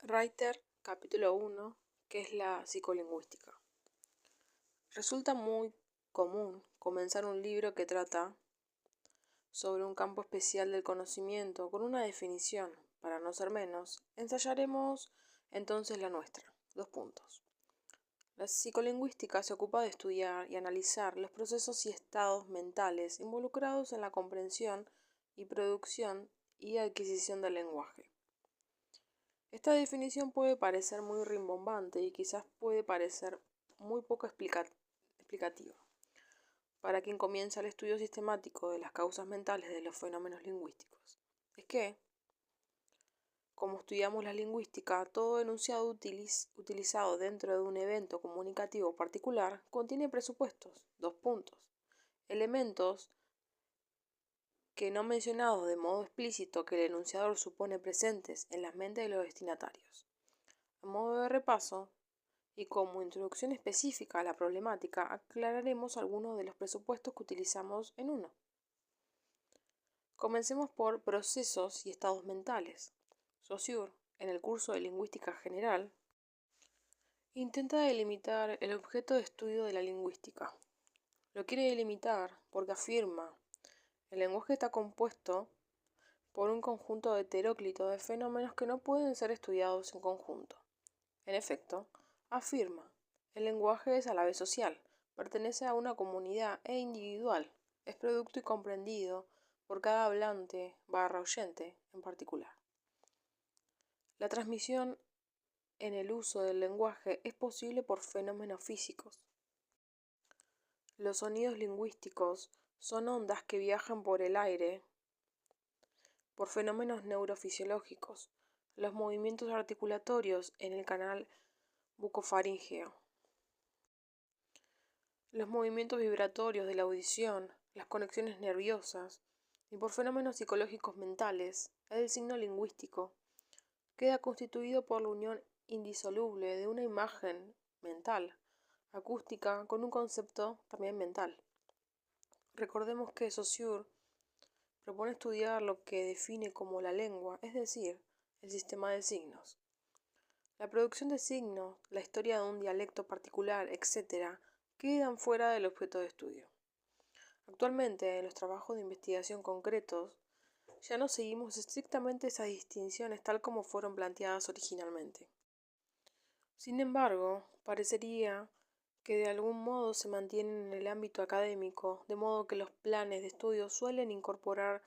Reiter, capítulo 1, que es la psicolingüística. Resulta muy común comenzar un libro que trata sobre un campo especial del conocimiento con una definición. Para no ser menos, ensayaremos entonces la nuestra. La psicolingüística se ocupa de estudiar y analizar los procesos y estados mentales involucrados en la comprensión y producción y adquisición del lenguaje. Esta definición puede parecer muy rimbombante y quizás puede parecer muy poco explicativa para quien comienza el estudio sistemático de las causas mentales de los fenómenos lingüísticos. Es que, como estudiamos la lingüística, todo enunciado utilizado dentro de un evento comunicativo particular contiene presupuestos, elementos que no mencionados de modo explícito que el enunciador supone presentes en las mentes de los destinatarios. A modo de repaso, y como introducción específica a la problemática, aclararemos algunos de los presupuestos que utilizamos en uno. Comencemos por procesos y estados mentales. Saussure, en el curso de Lingüística General, intenta delimitar el objeto de estudio de la lingüística. Lo quiere delimitar porque afirma: el lenguaje está compuesto por un conjunto heteróclito de fenómenos que no pueden ser estudiados en conjunto. En efecto, afirma: el lenguaje es a la vez social, pertenece a una comunidad e individual, es producto y comprendido por cada hablante/oyente en particular. La transmisión en el uso del lenguaje es posible por fenómenos físicos. Los sonidos lingüísticos son ondas que viajan por el aire por fenómenos neurofisiológicos, los movimientos articulatorios en el canal bucofaríngeo, los movimientos vibratorios de la audición, las conexiones nerviosas, y por fenómenos psicológicos mentales. El signo lingüístico queda constituido por la unión indisoluble de una imagen mental, acústica, con un concepto también mental. Recordemos que Saussure propone estudiar lo que define como la lengua, es decir, el sistema de signos. La producción de signos, la historia de un dialecto particular, etc., quedan fuera del objeto de estudio. Actualmente, en los trabajos de investigación concretos, ya no seguimos estrictamente esas distinciones tal como fueron planteadas originalmente. Sin embargo, parecería que de algún modo se mantienen en el ámbito académico, de modo que los planes de estudio suelen incorporar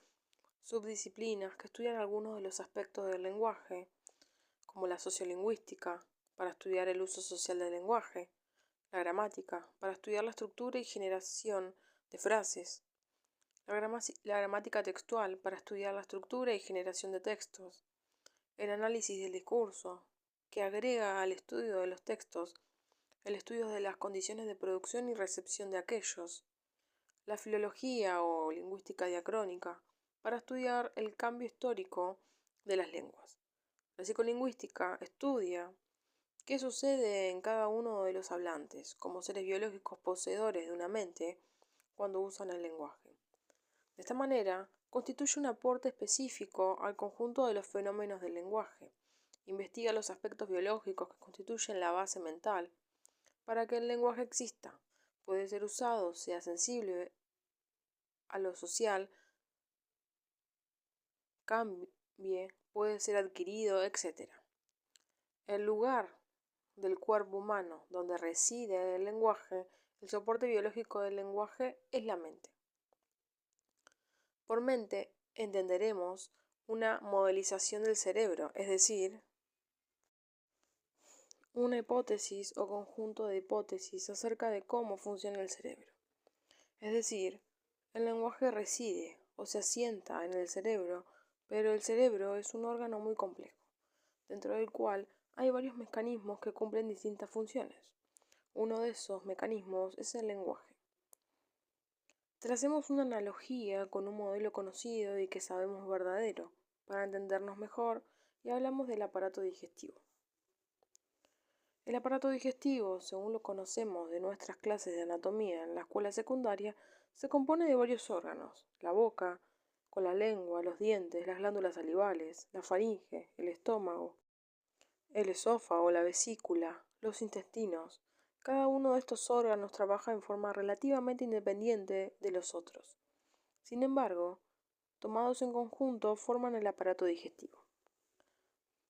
subdisciplinas que estudian algunos de los aspectos del lenguaje, como la sociolingüística, para estudiar el uso social del lenguaje, la gramática, para estudiar la estructura y generación de frases, la gramática textual, para estudiar la estructura y generación de textos, el análisis del discurso, que agrega al estudio de los textos el estudio de las condiciones de producción y recepción de aquellos, la filología o lingüística diacrónica, para estudiar el cambio histórico de las lenguas. La psicolingüística estudia qué sucede en cada uno de los hablantes, como seres biológicos poseedores de una mente, cuando usan el lenguaje. De esta manera, constituye un aporte específico al conjunto de los fenómenos del lenguaje. Investiga los aspectos biológicos que constituyen la base mental. Para que el lenguaje exista, puede ser usado, sea sensible a lo social, cambie, puede ser adquirido, etc. El lugar del cuerpo humano donde reside el lenguaje, el soporte biológico del lenguaje es la mente. Por mente entenderemos una modelización del cerebro, es decir, una hipótesis o conjunto de hipótesis acerca de cómo funciona el cerebro. Es decir, el lenguaje reside o se asienta en el cerebro, pero el cerebro es un órgano muy complejo, dentro del cual hay varios mecanismos que cumplen distintas funciones. Uno de esos mecanismos es el lenguaje. Tracemos una analogía con un modelo conocido y que sabemos verdadero, para entendernos mejor, y hablamos del aparato digestivo. El aparato digestivo, según lo conocemos de nuestras clases de anatomía en la escuela secundaria, se compone de varios órganos: la boca, con la lengua, los dientes, las glándulas salivales, la faringe, el estómago, el esófago, la vesícula, los intestinos. Cada uno de estos órganos trabaja en forma relativamente independiente de los otros. Sin embargo, tomados en conjunto forman el aparato digestivo.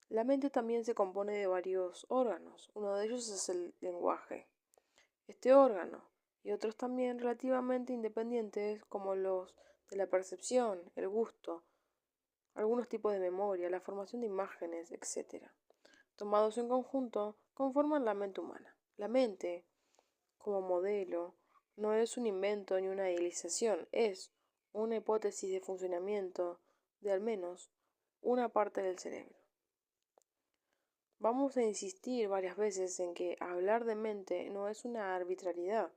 La mente también se compone de varios órganos. Uno de ellos es el lenguaje. Este órgano y otros también relativamente independientes como los de la percepción, el gusto, algunos tipos de memoria, la formación de imágenes, etc. Tomados en conjunto, conforman la mente humana. La mente, como modelo, no es un invento ni una idealización, es una hipótesis de funcionamiento de al menos una parte del cerebro. Vamos a insistir varias veces en que hablar de mente no es una arbitrariedad.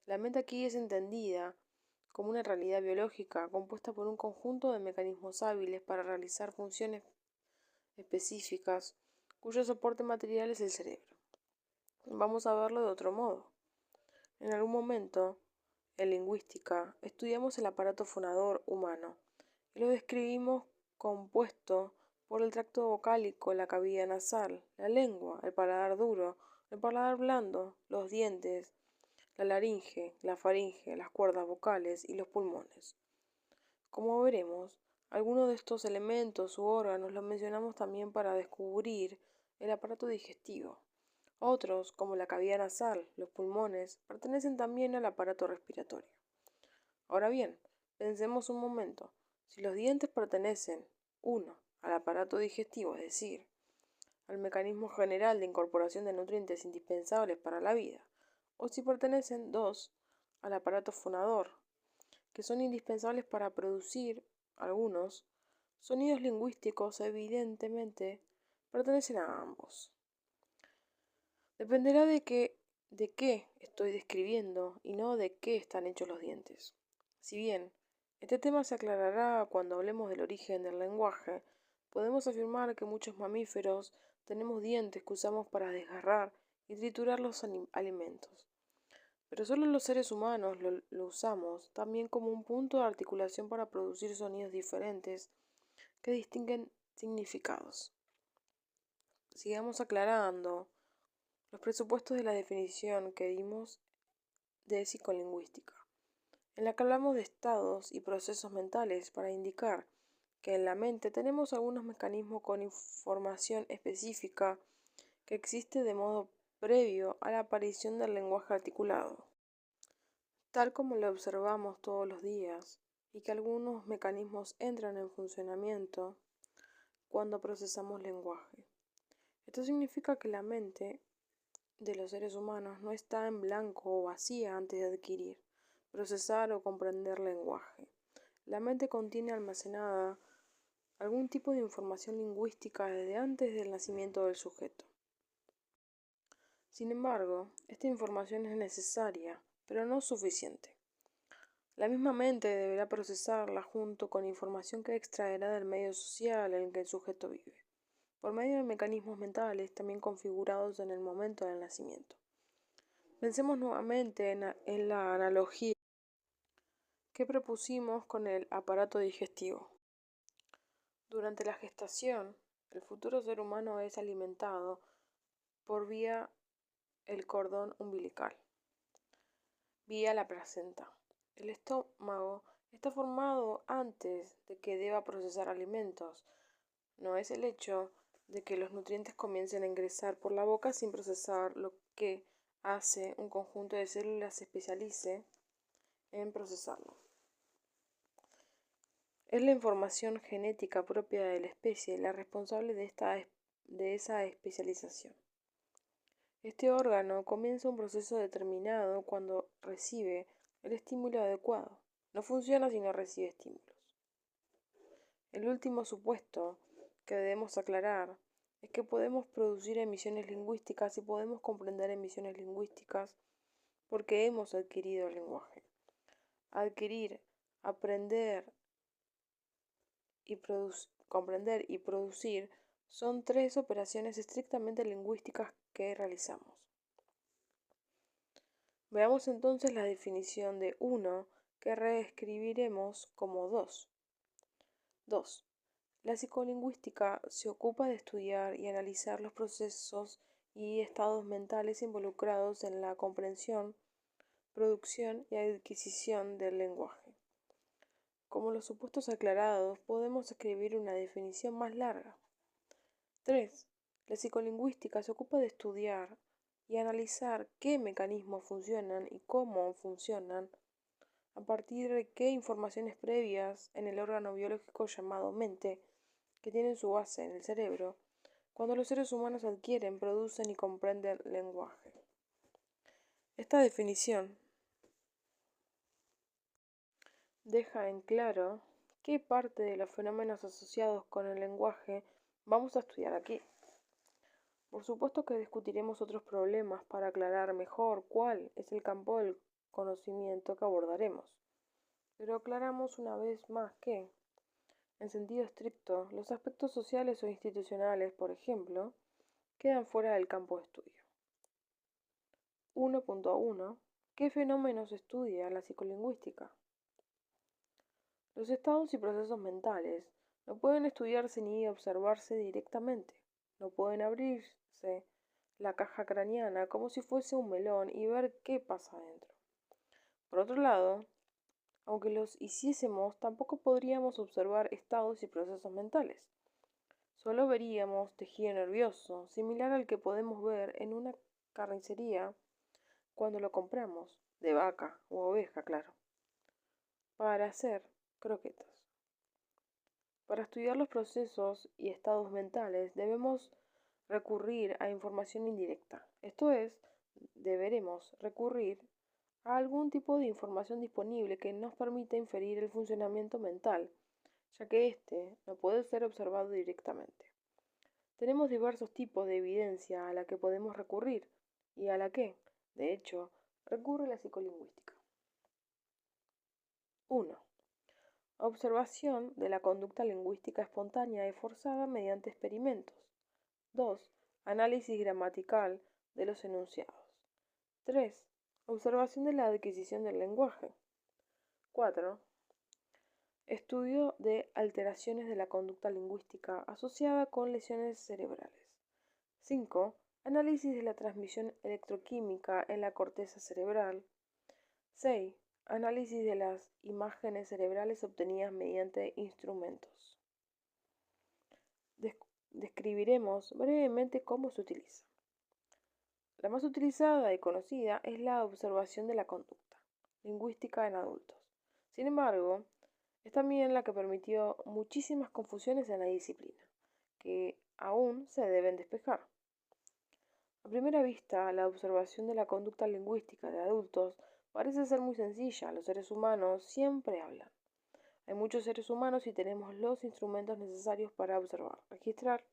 La mente aquí es entendida como una realidad biológica compuesta por un conjunto de mecanismos hábiles para realizar funciones específicas cuyo soporte material es el cerebro. Vamos a verlo de otro modo. En algún momento, en lingüística, estudiamos el aparato fonador humano y lo describimos compuesto por el tracto vocálico, la cavidad nasal, la lengua, el paladar duro, el paladar blando, los dientes, la laringe, la faringe, las cuerdas vocales y los pulmones. Como veremos, algunos de estos elementos u órganos los mencionamos también para descubrir el aparato digestivo. Otros, como la cavidad nasal, los pulmones, pertenecen también al aparato respiratorio. Ahora bien, pensemos un momento. Si los dientes pertenecen, 1, al aparato digestivo, es decir, al mecanismo general de incorporación de nutrientes indispensables para la vida, o si pertenecen, 2, al aparato fonador, que son indispensables para producir algunos sonidos lingüísticos, evidentemente pertenecen a ambos. Dependerá de qué estoy describiendo y no de qué están hechos los dientes. Si bien este tema se aclarará cuando hablemos del origen del lenguaje, podemos afirmar que muchos mamíferos tenemos dientes que usamos para desgarrar y triturar los alimentos. Pero solo los seres humanos lo usamos también como un punto de articulación para producir sonidos diferentes que distinguen significados. Sigamos aclarando los presupuestos de la definición que dimos de psicolingüística, en la que hablamos de estados y procesos mentales para indicar que en la mente tenemos algunos mecanismos con información específica que existe de modo previo a la aparición del lenguaje articulado, tal como lo observamos todos los días, y que algunos mecanismos entran en funcionamiento cuando procesamos lenguaje. Esto significa que la mente de los seres humanos no está en blanco o vacía antes de adquirir, procesar o comprender lenguaje. La mente contiene almacenada algún tipo de información lingüística desde antes del nacimiento del sujeto. Sin embargo, esta información es necesaria, pero no suficiente. La misma mente deberá procesarla junto con información que extraerá del medio social en el que el sujeto vive, por medio de mecanismos mentales también configurados en el momento del nacimiento. Pensemos nuevamente en la analogía que propusimos con el aparato digestivo. Durante la gestación, el futuro ser humano es alimentado por vía el cordón umbilical, vía la placenta. El estómago está formado antes de que deba procesar alimentos. No es el hecho de que los nutrientes comiencen a ingresar por la boca sin procesar lo que hace un conjunto de células se especialice en procesarlo. Es la información genética propia de la especie la responsable de esa especialización. Este órgano comienza un proceso determinado cuando recibe el estímulo adecuado. No funciona si no recibe estímulos. El último supuesto que debemos aclarar es que podemos producir emisiones lingüísticas y podemos comprender emisiones lingüísticas porque hemos adquirido el lenguaje. Adquirir, aprender comprender y producir son tres operaciones estrictamente lingüísticas que realizamos. Veamos entonces la definición de 1 que reescribiremos como 2. 2. La psicolingüística se ocupa de estudiar y analizar los procesos y estados mentales involucrados en la comprensión, producción y adquisición del lenguaje. Como los supuestos aclarados, podemos escribir una definición más larga. 3. La psicolingüística se ocupa de estudiar y analizar qué mecanismos funcionan y cómo funcionan a partir de qué informaciones previas en el órgano biológico llamado mente, que tienen su base en el cerebro, cuando los seres humanos adquieren, producen y comprenden lenguaje. Esta definición deja en claro qué parte de los fenómenos asociados con el lenguaje vamos a estudiar aquí. Por supuesto que discutiremos otros problemas para aclarar mejor cuál es el campo del conocimiento que abordaremos, pero aclaramos una vez más que, en sentido estricto, los aspectos sociales o institucionales, por ejemplo, quedan fuera del campo de estudio. 1.1. ¿Qué fenómenos estudia la psicolingüística? Los estados y procesos mentales no pueden estudiarse ni observarse directamente. No pueden abrirse la caja craneana como si fuese un melón y ver qué pasa dentro. Por otro lado, aunque los hiciésemos, tampoco podríamos observar estados y procesos mentales. Solo veríamos tejido nervioso, similar al que podemos ver en una carnicería cuando lo compramos, de vaca u oveja, claro, para hacer croquetas. Para estudiar los procesos y estados mentales debemos recurrir a información indirecta, esto es, deberemos recurrir a algún tipo de información disponible que nos permita inferir el funcionamiento mental, ya que éste no puede ser observado directamente. Tenemos diversos tipos de evidencia a la que podemos recurrir y a la que, de hecho, recurre la psicolingüística. 1. Observación de la conducta lingüística espontánea y forzada mediante experimentos. 2. Análisis gramatical de los enunciados. 3. Observación de la adquisición del lenguaje. 4. Estudio de alteraciones de la conducta lingüística asociada con lesiones cerebrales. 5. Análisis de la transmisión electroquímica en la corteza cerebral. 6. Análisis de las imágenes cerebrales obtenidas mediante instrumentos. Describiremos brevemente cómo se utiliza. La más utilizada y conocida es la observación de la conducta lingüística en adultos. Sin embargo, es también la que permitió muchísimas confusiones en la disciplina, que aún se deben despejar. A primera vista, la observación de la conducta lingüística de adultos parece ser muy sencilla. Los seres humanos siempre hablan. Hay muchos seres humanos y tenemos los instrumentos necesarios para observar, registrar,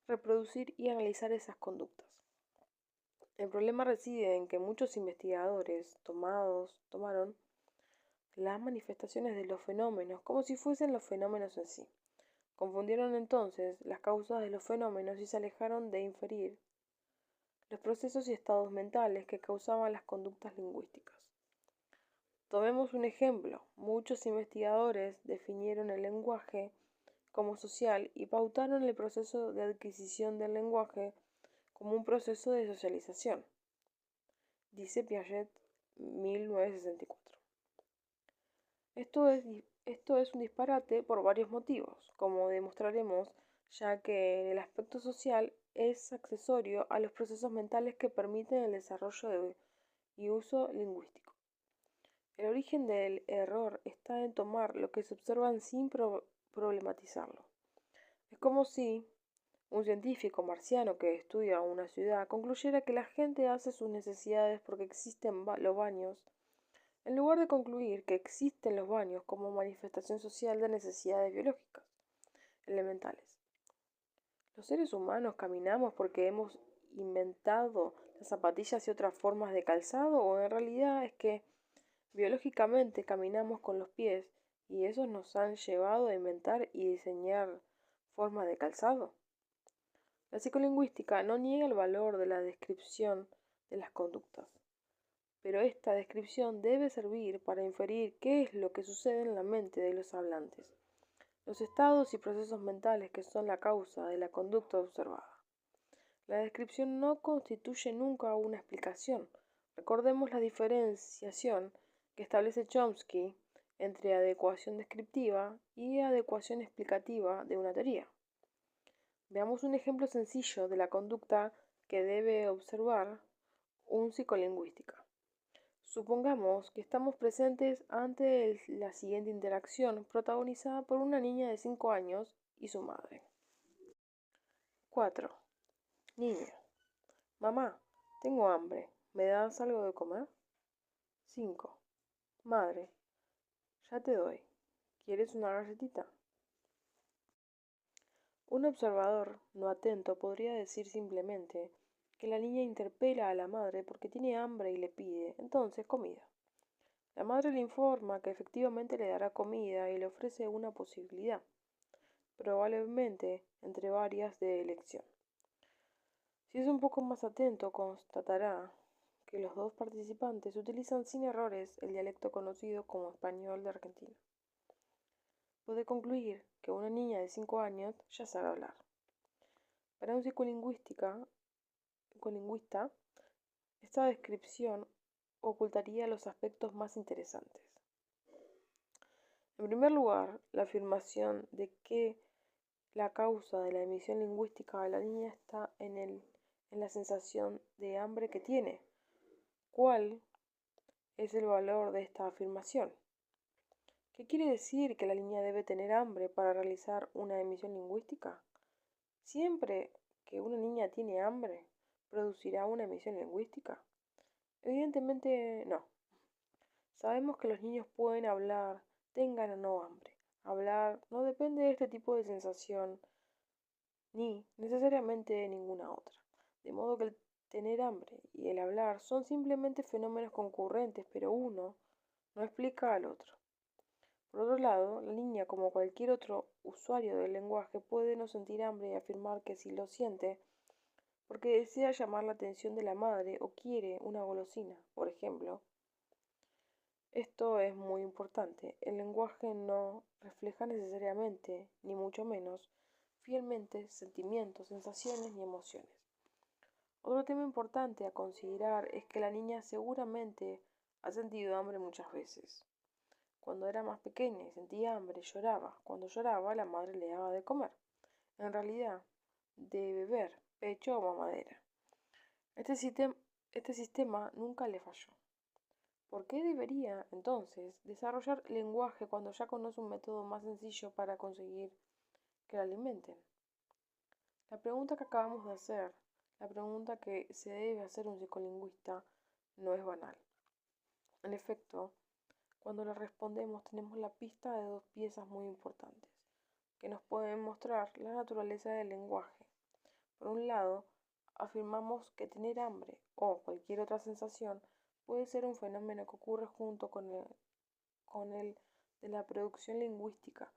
reproducir y analizar esas conductas. El problema reside en que muchos investigadores tomaron las manifestaciones de los fenómenos como si fuesen los fenómenos en sí. Confundieron entonces las causas de los fenómenos y se alejaron de inferir los procesos y estados mentales que causaban las conductas lingüísticas. Tomemos un ejemplo. Muchos investigadores definieron el lenguaje como social y pautaron el proceso de adquisición del lenguaje como un proceso de socialización, dice Piaget, 1964. Esto es un disparate por varios motivos, como demostraremos, ya que el aspecto social es accesorio a los procesos mentales que permiten el desarrollo y uso lingüístico. El origen del error está en tomar lo que se observa sin problematizarlo. Es como si un científico marciano que estudia una ciudad concluyera que la gente hace sus necesidades porque existen los baños, en lugar de concluir que existen los baños como manifestación social de necesidades biológicas elementales. Los seres humanos caminamos porque hemos inventado las zapatillas y otras formas de calzado, o en realidad es que biológicamente caminamos con los pies y esos nos han llevado a inventar y diseñar formas de calzado. La psicolingüística no niega el valor de la descripción de las conductas, pero esta descripción debe servir para inferir qué es lo que sucede en la mente de los hablantes. los estados y procesos mentales que son la causa de la conducta observada. La descripción no constituye nunca una explicación. Recordemos la diferenciación que establece Chomsky entre adecuación descriptiva y adecuación explicativa de una teoría. Veamos un ejemplo sencillo de la conducta que debe observar un psicolingüística. Supongamos que estamos presentes ante la siguiente interacción protagonizada por una niña de 5 años y su madre. 4. Niña: mamá, tengo hambre, ¿me das algo de comer? 5. Madre: ya te doy, ¿quieres una galletita? Un observador no atento podría decir simplemente que la niña interpela a la madre porque tiene hambre y le pide, entonces, comida. La madre le informa que efectivamente le dará comida y le ofrece una posibilidad, probablemente entre varias de elección. Si es un poco más atento, constatará que los dos participantes utilizan sin errores el dialecto conocido como español de Argentina. Puede concluir que una niña de 5 años ya sabe hablar. Para un psicolingüista, esta descripción ocultaría los aspectos más interesantes. En primer lugar, la afirmación de que la causa de la emisión lingüística de la niña está en la sensación de hambre que tiene. ¿Cuál es el valor de esta afirmación? ¿Qué quiere decir que la niña debe tener hambre para realizar una emisión lingüística? ¿Siempre que una niña tiene hambre, producirá una emisión lingüística? Evidentemente no. Sabemos que los niños pueden hablar, tengan o no hambre. Hablar no depende de este tipo de sensación ni necesariamente de ninguna otra. De modo que el tener hambre y el hablar son simplemente fenómenos concurrentes, pero uno no explica al otro. Por otro lado, la niña, como cualquier otro usuario del lenguaje, puede no sentir hambre y afirmar que sí lo siente porque desea llamar la atención de la madre o quiere una golosina, por ejemplo. Esto es muy importante. El lenguaje no refleja necesariamente, ni mucho menos, fielmente sentimientos, sensaciones ni emociones. Otro tema importante a considerar es que la niña seguramente ha sentido hambre muchas veces. Cuando era más pequeña y sentía hambre, lloraba. Cuando lloraba, la madre le daba de comer. En realidad, de beber, pecho o mamadera. Este sistema nunca le falló. ¿Por qué debería, entonces, desarrollar lenguaje cuando ya conoce un método más sencillo para conseguir que la alimenten? La pregunta que acabamos de hacer, la pregunta que se debe hacer un psicolingüista, no es banal. En efecto, cuando la respondemos tenemos la pista de dos piezas muy importantes, que nos pueden mostrar la naturaleza del lenguaje. Por un lado, afirmamos que tener hambre o cualquier otra sensación puede ser un fenómeno que ocurre junto con el de la producción lingüística,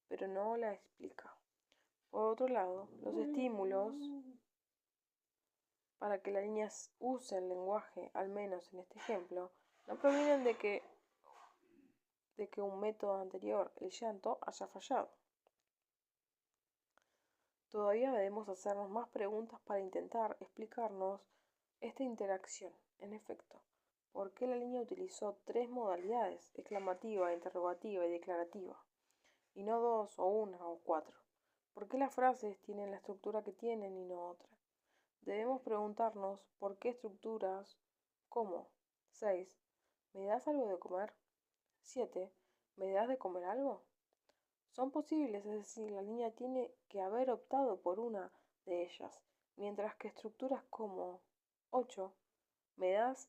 pero no la explica. Por otro lado, los estímulos para que la niña use el lenguaje, al menos en este ejemplo, no provienen de que un método anterior, el llanto, haya fallado. Todavía debemos hacernos más preguntas para intentar explicarnos esta interacción. En efecto, ¿por qué la niña utilizó 3 modalidades, exclamativa, interrogativa y declarativa, y no 2 o 1 o 4? ¿Por qué las frases tienen la estructura que tienen y no otra? Debemos preguntarnos por qué estructuras como 6. ¿Me das algo de comer? 7. ¿Me das de comer algo? Son posibles, es decir, la niña tiene que haber optado por una de ellas, mientras que estructuras como 8. ¿Me das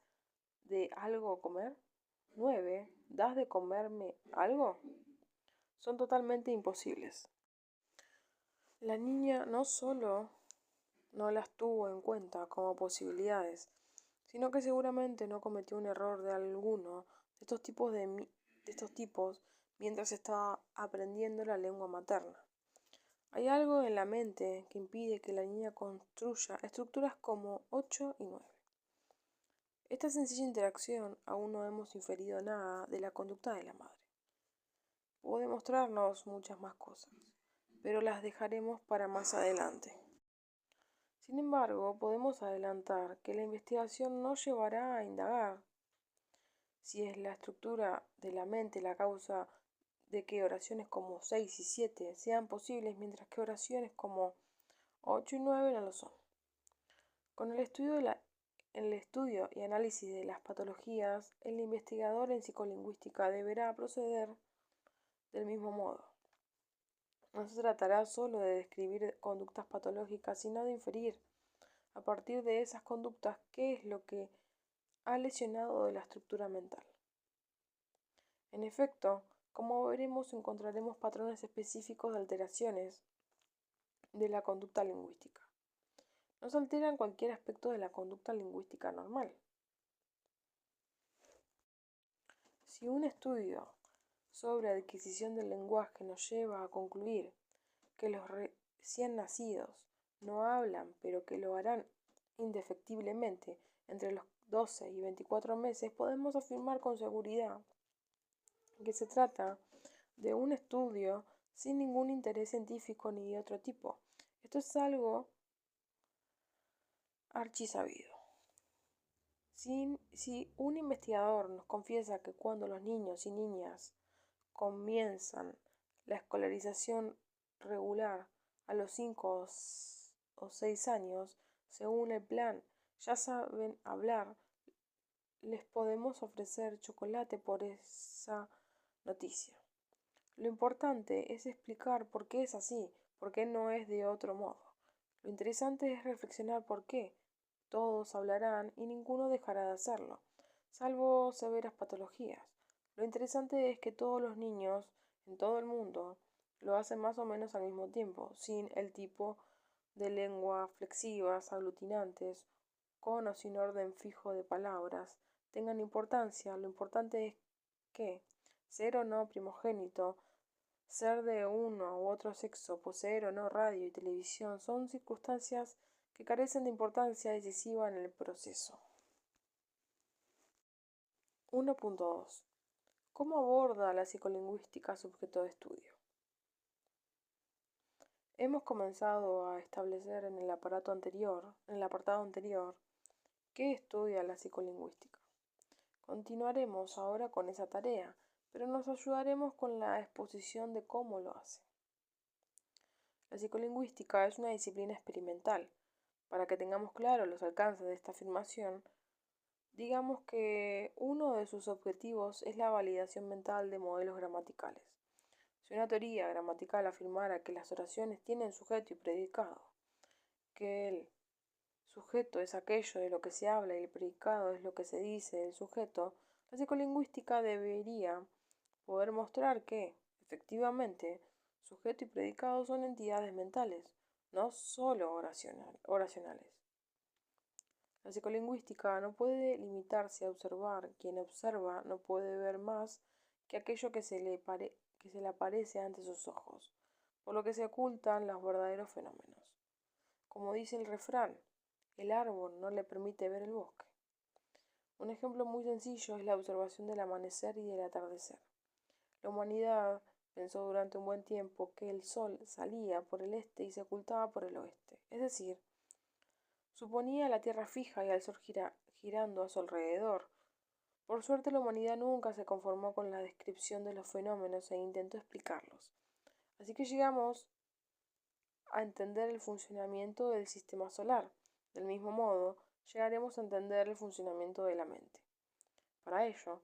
de algo comer? 9. ¿Das de comerme algo? Son totalmente imposibles. La niña no solo no las tuvo en cuenta como posibilidades, sino que seguramente no cometió un error de alguno de estos tipos mientras estaba aprendiendo la lengua materna. Hay algo en la mente que impide que la niña construya estructuras como 8 y 9. Esta sencilla interacción aún no hemos inferido nada de la conducta de la madre. puede mostrarnos muchas más cosas, pero las dejaremos para más adelante. Sin embargo, podemos adelantar que la investigación no llevará a indagar si es la estructura de la mente la causa de que oraciones como 6 y 7 sean posibles, mientras que oraciones como 8 y 9 no lo son. Con el estudio y análisis de las patologías, el investigador en psicolingüística deberá proceder del mismo modo. No se tratará solo de describir conductas patológicas, sino de inferir, a partir de esas conductas, qué es lo que ha lesionado de la estructura mental. En efecto, como veremos, encontraremos patrones específicos de alteraciones de la conducta lingüística. No se alteran cualquier aspecto de la conducta lingüística normal. Si un estudio sobre adquisición del lenguaje nos lleva a concluir que los recién nacidos no hablan, pero que lo harán indefectiblemente entre los 12 y 24 meses, podemos afirmar con seguridad que se trata de un estudio sin ningún interés científico ni de otro tipo. Esto es algo archisabido. Si un investigador nos confiesa que cuando los niños y niñas comienzan la escolarización regular a los 5 o 6 años, según el plan, ya saben hablar, les podemos ofrecer chocolate por esa noticia. Lo importante es explicar por qué es así, por qué no es de otro modo. Lo interesante es reflexionar por qué. Todos hablarán y ninguno dejará de hacerlo, salvo severas patologías. Lo interesante es que todos los niños en todo el mundo lo hacen más o menos al mismo tiempo, sin el tipo de lengua flexivas, aglutinantes, con o sin orden fijo de palabras, tengan importancia. Lo importante es que, ser o no primogénito, ser de uno u otro sexo, poseer o no radio y televisión, son circunstancias que carecen de importancia decisiva en el proceso. 1.2. ¿Cómo aborda la psicolingüística su objeto de estudio? Hemos comenzado a establecer en el apartado anterior, qué estudia la psicolingüística. Continuaremos ahora con esa tarea, pero nos ayudaremos con la exposición de cómo lo hace. La psicolingüística es una disciplina experimental. Para que tengamos claro los alcances de esta afirmación, digamos que uno de sus objetivos es la validación mental de modelos gramaticales. Si una teoría gramatical afirmara que las oraciones tienen sujeto y predicado, que el sujeto es aquello de lo que se habla y el predicado es lo que se dice del sujeto, la psicolingüística debería poder mostrar que, efectivamente, sujeto y predicado son entidades mentales, no solo oracionales. La psicolingüística no puede limitarse a observar. Quien observa no puede ver más que aquello que se le aparece ante sus ojos, por lo que se ocultan los verdaderos fenómenos. Como dice el refrán, el árbol no le permite ver el bosque. Un ejemplo muy sencillo es la observación del amanecer y del atardecer. La humanidad pensó durante un buen tiempo que el sol salía por el este y se ocultaba por el oeste, es decir, suponía la Tierra fija y el sol girando a su alrededor. Por suerte, la humanidad nunca se conformó con la descripción de los fenómenos e intentó explicarlos. Así que llegamos a entender el funcionamiento del sistema solar. Del mismo modo, llegaremos a entender el funcionamiento de la mente. Para ello,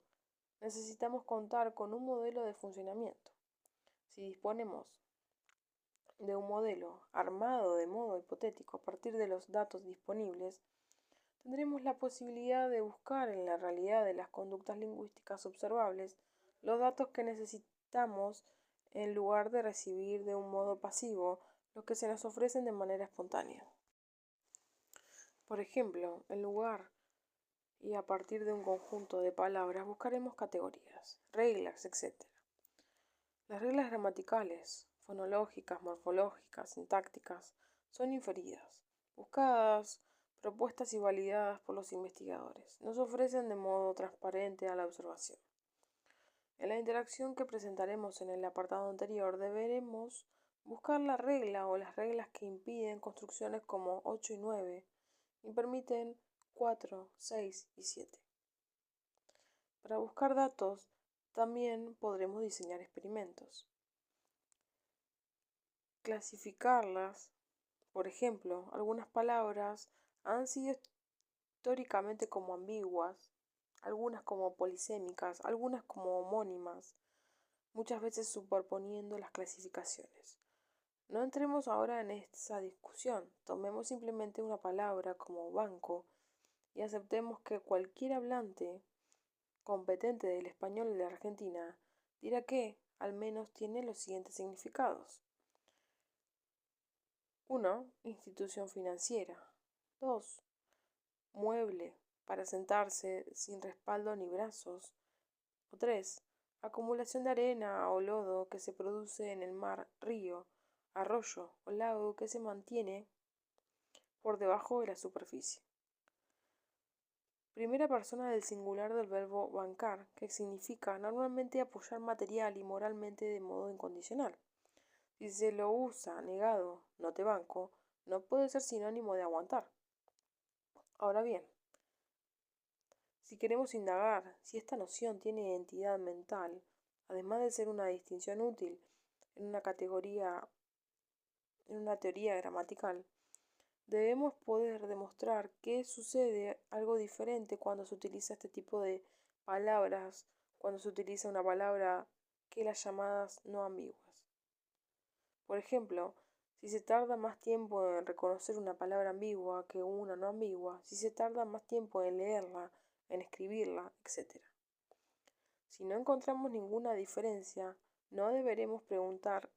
necesitamos contar con un modelo de funcionamiento. Si disponemos de un modelo armado de modo hipotético a partir de los datos disponibles, tendremos la posibilidad de buscar en la realidad de las conductas lingüísticas observables los datos que necesitamos en lugar de recibir de un modo pasivo los que se nos ofrecen de manera espontánea. Por ejemplo, en lugar y a partir de un conjunto de palabras buscaremos categorías, reglas, etc. Las reglas gramaticales, fonológicas, morfológicas, sintácticas, son inferidas, buscadas, propuestas y validadas por los investigadores. Nos ofrecen de modo transparente a la observación. En la interacción que presentaremos en el apartado anterior deberemos buscar la regla o las reglas que impiden construcciones como 8 y 9 y permiten 4, 6 y 7. Para buscar datos también podremos diseñar experimentos. Clasificarlas. Por ejemplo, algunas palabras han sido históricamente como ambiguas, algunas como polisémicas, algunas como homónimas, muchas veces superponiendo las clasificaciones. No entremos ahora en esa discusión, tomemos simplemente una palabra como banco y aceptemos que cualquier hablante competente del español de Argentina dirá que, al menos, tiene los siguientes significados. 1. Institución financiera. 2. Mueble para sentarse sin respaldo ni brazos. O 3. Acumulación de arena o lodo que se produce en el mar, río, arroyo o lago que se mantiene por debajo de la superficie. Primera persona del singular del verbo bancar, que significa normalmente apoyar material y moralmente de modo incondicional. Si se lo usa negado, no te banco, no puede ser sinónimo de aguantar. Ahora bien, si queremos indagar si esta noción tiene entidad mental, además de ser una distinción útil en una teoría gramatical, debemos poder demostrar que sucede algo diferente cuando se utiliza este tipo de palabras, cuando se utiliza una palabra que las llamadas no ambiguas. Por ejemplo, si se tarda más tiempo en reconocer una palabra ambigua que una no ambigua, si se tarda más tiempo en leerla, en escribirla, etc. Si no encontramos ninguna diferencia, nos deberemos preguntar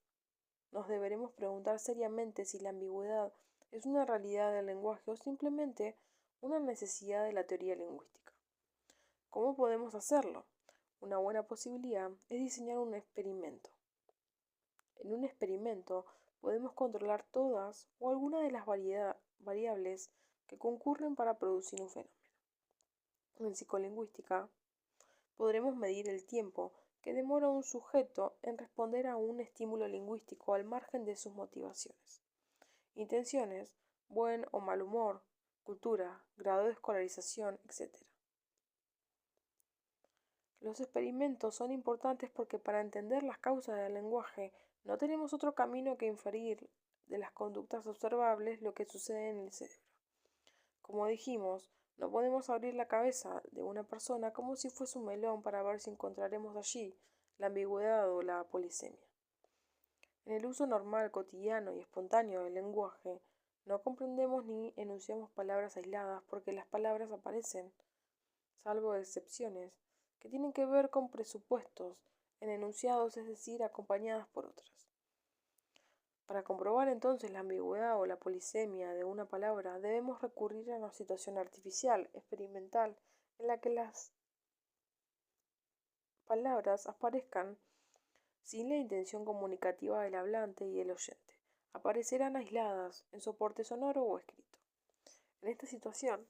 seriamente si la ambigüedad es una realidad del lenguaje o simplemente una necesidad de la teoría lingüística. ¿Cómo podemos hacerlo? Una buena posibilidad es diseñar un experimento. En un experimento podemos controlar todas o algunas de las variables que concurren para producir un fenómeno. En psicolingüística, podremos medir el tiempo que demora un sujeto en responder a un estímulo lingüístico al margen de sus motivaciones, intenciones, buen o mal humor, cultura, grado de escolarización, etc. Los experimentos son importantes porque para entender las causas del lenguaje no tenemos otro camino que inferir de las conductas observables lo que sucede en el cerebro. Como dijimos, no podemos abrir la cabeza de una persona como si fuese un melón para ver si encontraremos allí la ambigüedad o la polisemia. En el uso normal, cotidiano y espontáneo del lenguaje, no comprendemos ni enunciamos palabras aisladas porque las palabras aparecen, salvo excepciones, que tienen que ver con presupuestos en enunciados, es decir, acompañadas por otras. Para comprobar entonces la ambigüedad o la polisemia de una palabra, debemos recurrir a una situación artificial, experimental, en la que las palabras aparezcan sin la intención comunicativa del hablante y el oyente. Aparecerán aisladas en soporte sonoro o escrito. En esta situación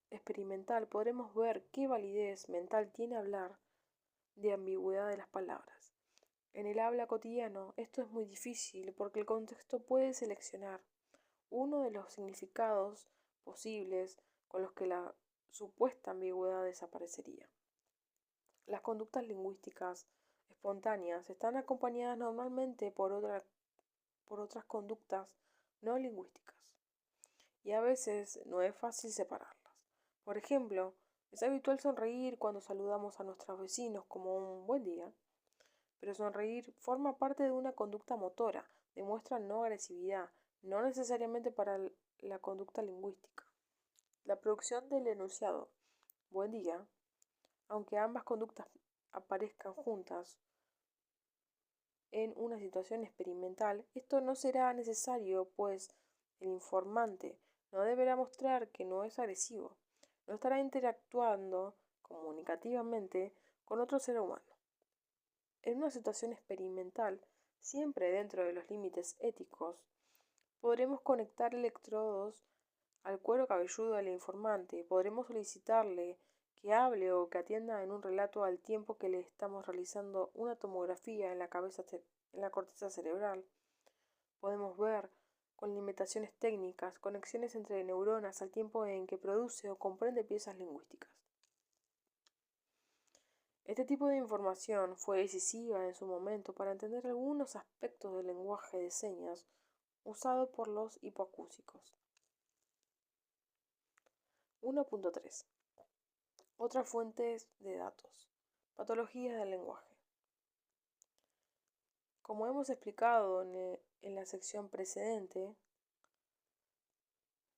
experimental podremos ver qué validez mental tiene hablar de ambigüedad de las palabras. En el habla cotidiano esto es muy difícil porque el contexto puede seleccionar uno de los significados posibles con los que la supuesta ambigüedad desaparecería. Las conductas lingüísticas espontáneas están acompañadas normalmente por otras conductas no lingüísticas y a veces no es fácil separarlas. Por ejemplo, es habitual sonreír cuando saludamos a nuestros vecinos como un buen día, pero sonreír forma parte de una conducta motora, demuestra no agresividad, no necesariamente para la conducta lingüística. La producción del enunciado buen día, aunque ambas conductas aparezcan juntas en una situación experimental, esto no será necesario, pues el informante no deberá mostrar que no es agresivo, no estará interactuando comunicativamente con otro ser humano. En una situación experimental, siempre dentro de los límites éticos, podremos conectar electrodos al cuero cabelludo del informante, podremos solicitarle que hable o que atienda en un relato al tiempo que le estamos realizando una tomografía en la corteza cerebral. Podemos ver, con limitaciones técnicas, conexiones entre neuronas al tiempo en que produce o comprende piezas lingüísticas. Este tipo de información fue decisiva en su momento para entender algunos aspectos del lenguaje de señas usado por los hipoacúsicos. 1.3. Otras fuentes de datos. Patologías del lenguaje. Como hemos explicado en la sección precedente,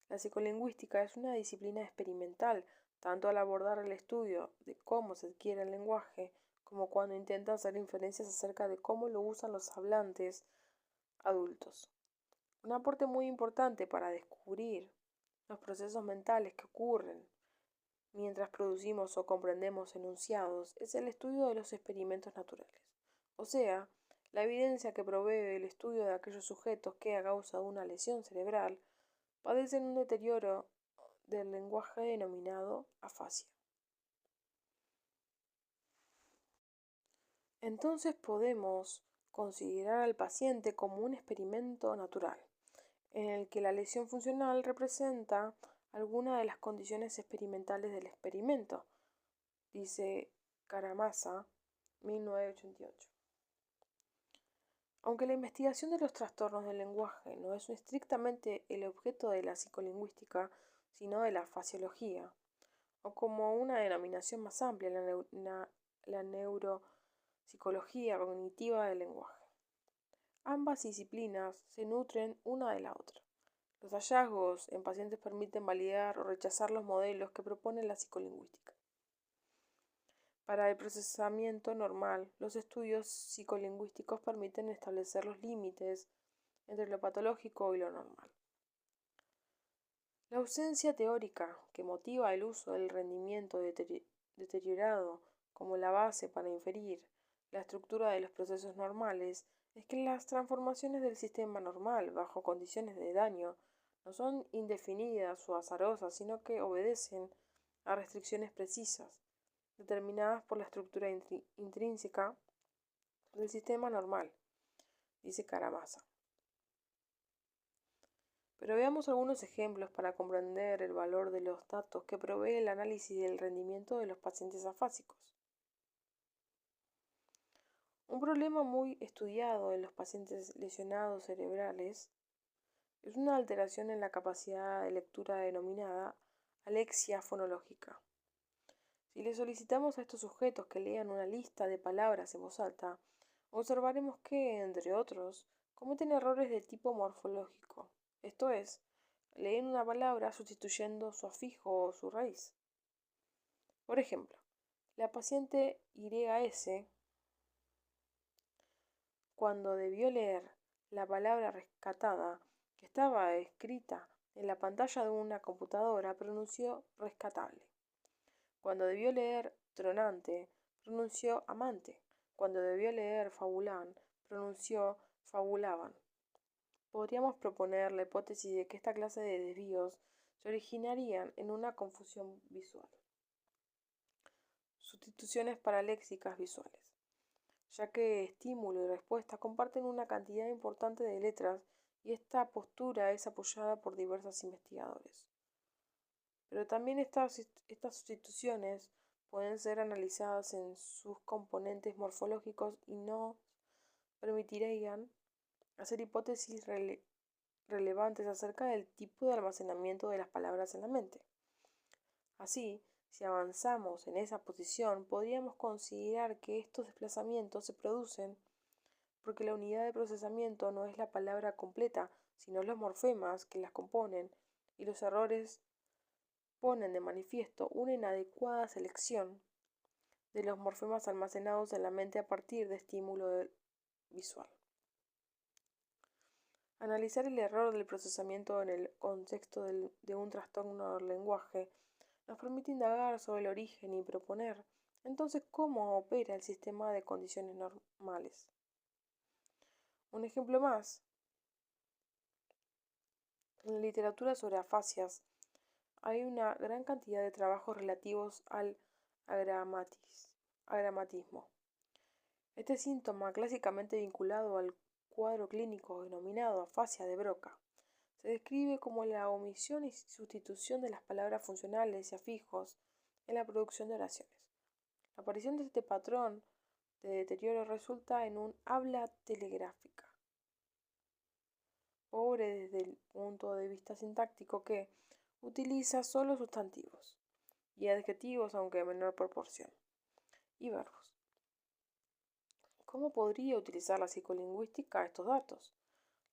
la psicolingüística es una disciplina experimental, tanto al abordar el estudio de cómo se adquiere el lenguaje, como cuando intenta hacer inferencias acerca de cómo lo usan los hablantes adultos. Un aporte muy importante para descubrir los procesos mentales que ocurren mientras producimos o comprendemos enunciados es el estudio de los experimentos naturales, o sea, la evidencia que provee el estudio de aquellos sujetos que, a causa de una lesión cerebral, padecen un deterioro del lenguaje denominado afasia. Entonces podemos considerar al paciente como un experimento natural, en el que la lesión funcional representa alguna de las condiciones experimentales del experimento, dice Karamazov, 1988. Aunque la investigación de los trastornos del lenguaje no es estrictamente el objeto de la psicolingüística, sino de la fasiología, o como una denominación más amplia, la neuropsicología cognitiva del lenguaje. Ambas disciplinas se nutren una de la otra. Los hallazgos en pacientes permiten validar o rechazar los modelos que propone la psicolingüística. Para el procesamiento normal, los estudios psicolingüísticos permiten establecer los límites entre lo patológico y lo normal. La ausencia teórica que motiva el uso del rendimiento deteriorado como la base para inferir la estructura de los procesos normales es que las transformaciones del sistema normal bajo condiciones de daño no son indefinidas o azarosas, sino que obedecen a restricciones precisas, determinadas por la estructura intrínseca del sistema normal, dice Karamazov. Pero veamos algunos ejemplos para comprender el valor de los datos que provee el análisis del rendimiento de los pacientes afásicos. Un problema muy estudiado en los pacientes lesionados cerebrales es una alteración en la capacidad de lectura denominada alexia fonológica. Si le solicitamos a estos sujetos que lean una lista de palabras en voz alta, observaremos que, entre otros, cometen errores de tipo morfológico, esto es, leen una palabra sustituyendo su afijo o su raíz. Por ejemplo, la paciente YS, cuando debió leer la palabra rescatada que estaba escrita en la pantalla de una computadora, pronunció rescatable. Cuando debió leer tronante, pronunció amante. Cuando debió leer fabulán, pronunció fabulaban. Podríamos proponer la hipótesis de que esta clase de desvíos se originarían en una confusión visual. Sustituciones paraléxicas visuales, ya que estímulo y respuesta comparten una cantidad importante de letras y esta postura es apoyada por diversos investigadores. Pero también estas sustituciones pueden ser analizadas en sus componentes morfológicos y nos permitirían hacer hipótesis relevantes acerca del tipo de almacenamiento de las palabras en la mente. Así, si avanzamos en esa posición, podríamos considerar que estos desplazamientos se producen porque la unidad de procesamiento no es la palabra completa, sino los morfemas que las componen, y los errores ponen de manifiesto una inadecuada selección de los morfemas almacenados en la mente a partir de estímulo visual. Analizar el error del procesamiento en el contexto de un trastorno del lenguaje nos permite indagar sobre el origen y proponer entonces cómo opera el sistema de condiciones normales. Un ejemplo más. En la literatura sobre afasias hay una gran cantidad de trabajos relativos al agramatismo. Este síntoma, clásicamente vinculado al cuadro clínico denominado afasia de Broca, se describe como la omisión y sustitución de las palabras funcionales y afijos en la producción de oraciones. La aparición de este patrón de deterioro resulta en un habla telegráfica, pobre desde el punto de vista sintáctico, que utiliza solo sustantivos y adjetivos, aunque en menor proporción, y verbos. ¿Cómo podría utilizar la psicolingüística estos datos?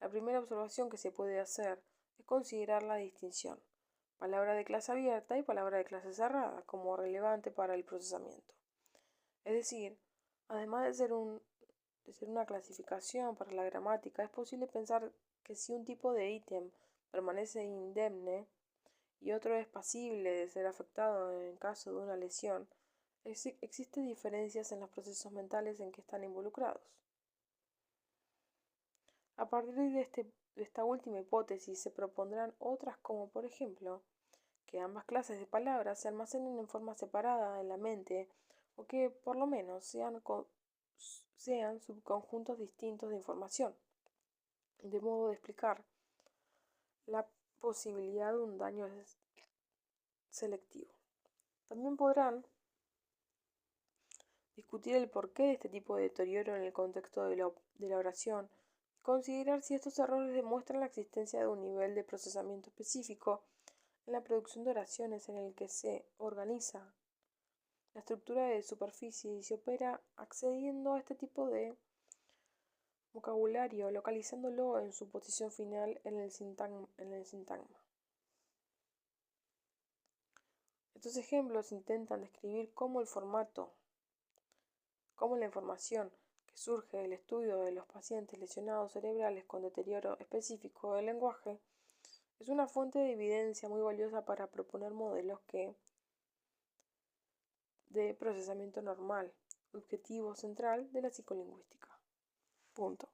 La primera observación que se puede hacer es considerar la distinción palabra de clase abierta y palabra de clase cerrada como relevante para el procesamiento. Es decir, además de ser una clasificación para la gramática, es posible pensar que si un tipo de ítem permanece indemne y otro es pasible de ser afectado en caso de una lesión, existen diferencias en los procesos mentales en que están involucrados. A partir de esta última hipótesis se propondrán otras como, por ejemplo, que ambas clases de palabras se almacenen en forma separada en la mente o que, por lo menos, sean subconjuntos distintos de información, de modo de explicar la posibilidad de un daño selectivo. También podrán discutir el porqué de este tipo de deterioro en el contexto de la oración y considerar si estos errores demuestran la existencia de un nivel de procesamiento específico en la producción de oraciones en el que se organiza la estructura de superficie y se opera accediendo a este tipo de vocabulario, localizándolo en su posición final en el sintagma. Estos ejemplos intentan describir cómo la información que surge del estudio de los pacientes lesionados cerebrales con deterioro específico del lenguaje es una fuente de evidencia muy valiosa para proponer modelos de procesamiento normal, objetivo central de la psicolingüística. Punto.